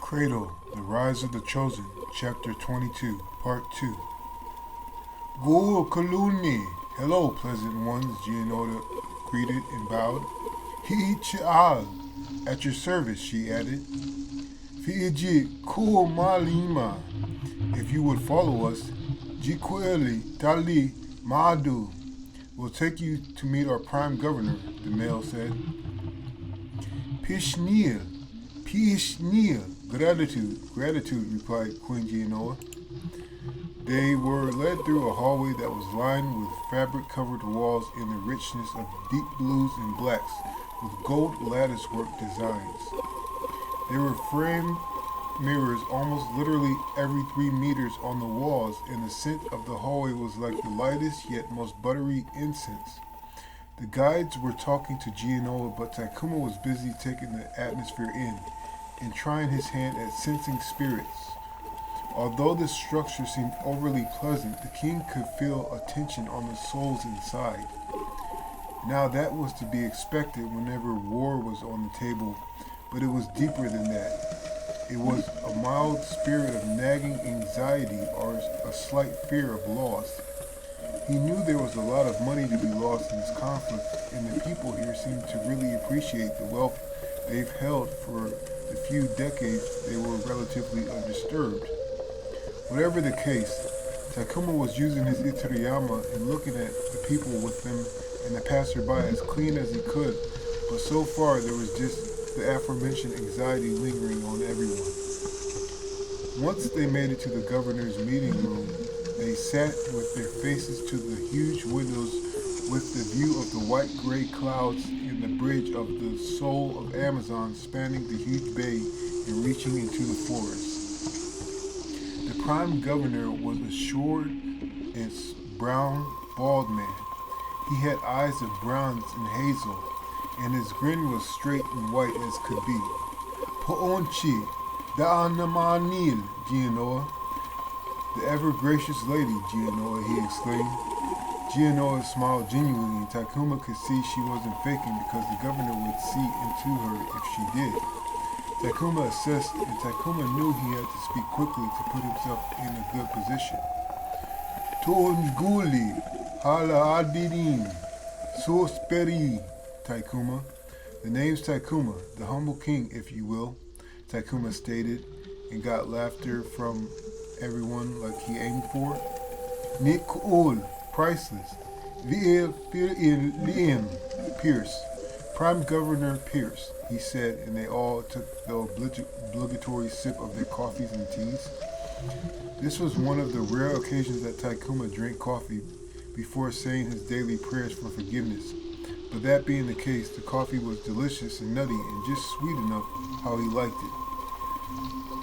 Cradle, The Rise of the Chosen, Chapter 22, Part 2. Go Kaluni! Hello, pleasant ones, Gianoda greeted and bowed. Hi Chi'al! At your service, she added. Fi'iji Ko Malima! If you would follow us, Jikweli Tali Madu will take you to meet our prime governor, the male said. Pishnil, gratitude, replied Queen Gianoa. They were led through a hallway that was lined with fabric-covered walls in the richness of deep blues and blacks with gold latticework designs. There were framed mirrors almost literally every 3 meters on the walls, and the scent of the hallway was like the lightest yet most buttery incense. The guides were talking to Gianoa, but Takuma was busy taking the atmosphere in and trying his hand at sensing spirits. Although the structure seemed overly pleasant, the king could feel a tension on the souls inside. Now that was to be expected whenever war was on the table, but it was deeper than that. It was a mild spirit of nagging anxiety or a slight fear of loss. He knew there was a lot of money to be lost in this conflict, and the people here seemed to really appreciate the wealth they've held for the few decades they were relatively undisturbed. Whatever the case, Takuma was using his Itariyama and looking at the people with them and the passerby as clean as he could, but so far there was just the aforementioned anxiety lingering on everyone. Once they made it to the governor's meeting room, they sat with their faces to the huge windows with the view of the white-gray clouds and the bridge of the Soul of Amazon spanning the huge bay and reaching into the forest. The prime governor was a short and brown, bald man. He had eyes of bronze and hazel, and his grin was straight and white as could be. Po'onchi, da'anamanil, Gianoa. The ever-gracious lady, Gianoa, he exclaimed. Gianoa smiled genuinely, and Takuma could see she wasn't faking because the governor would see into her if she did. Takuma assessed, and Takuma knew he had to speak quickly to put himself in a good position. Tonguli, hala adidin, sosperi, Takuma. The name's Takuma, the humble king, if you will, Takuma stated, and got laughter from everyone like he aimed for. Nik'ul, priceless. Vil Liam, Pierce. Prime Governor Pierce, he said, and they all took the obligatory sip of their coffees and teas. This was one of the rare occasions that Takuma drank coffee before saying his daily prayers for forgiveness. But that being the case, the coffee was delicious and nutty and just sweet enough how he liked it.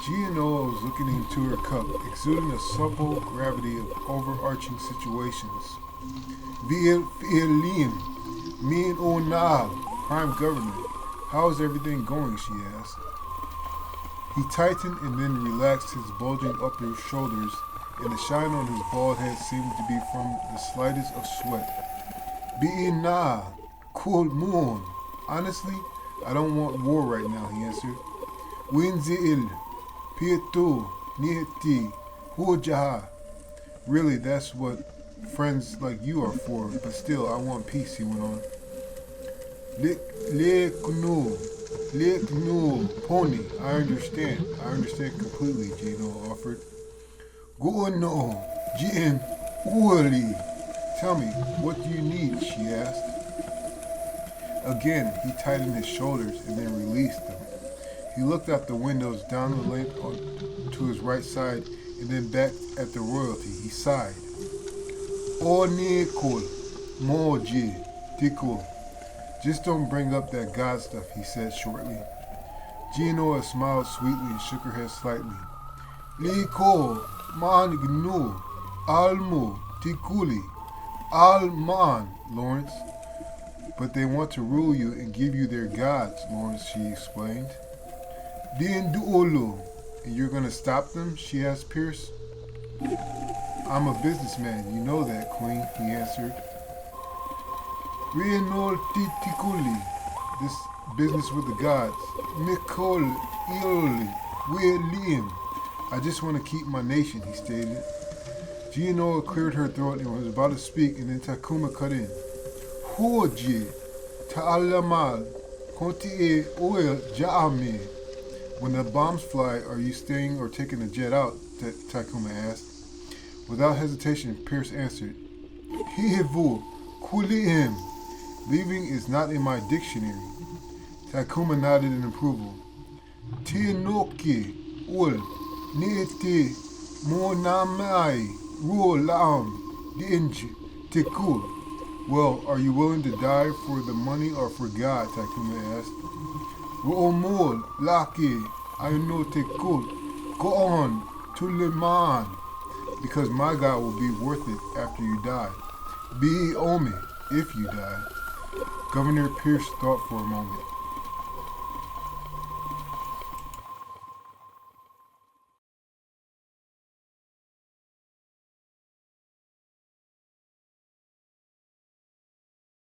Gianoa was looking into her cup, exuding a supple gravity of overarching situations. Liam, min onal, Prime Governor, how is everything going, she asked. He tightened and then relaxed his bulging upper shoulders, and the shine on his bald head seemed to be from the slightest of sweat. Bi'ina, cool moon. Honestly, I don't want war right now, he answered. Winzil, Pt2, Nihti, Hujaha. Really, that's what friends like you are for, but still, I want peace, he went on. Leknu, pony. I understand completely, Gino offered. Go no, Jin, Uli. Tell me, what do you need, she asked. Again, he tightened his shoulders and then released them. He looked out the windows down the length to his right side and then back at the royalty. He sighed. O Nikol, Moji, Tikul. Just don't bring up that God stuff, he said shortly. Gianoa smiled sweetly and shook her head slightly. Liko, Mangnu, Almu, Tikuli, Alman, Lawrence. But they want to rule you and give you their gods, Lawrence, she explained. Dinduolu, and you're going to stop them, she asked Pierce. I'm a businessman, you know that, Queen, he answered. Rienol Titikuli, this business with the gods. Mikol Ioli, We're Liam. I just want to keep my nation, he stated. Gianoa cleared her throat and was about to speak, and then Takuma cut in. Hoje, ta'alamal, konti e oil ja'ame. When the bombs fly, are you staying or taking the jet out? Takuma asked. Without hesitation, Pierce answered. Hihevu, kuli'im. Leaving is not in my dictionary. Takuma nodded in approval. Te noki ul ni'ete monamai ruo laam di'inj te kul. Well, are you willing to die for the money or for God? Takuma asked. Ru'omol laki aino te kul. Go on to Liman. Because my God will be worth it after you die. Be ome if you die. Governor Pierce thought for a moment.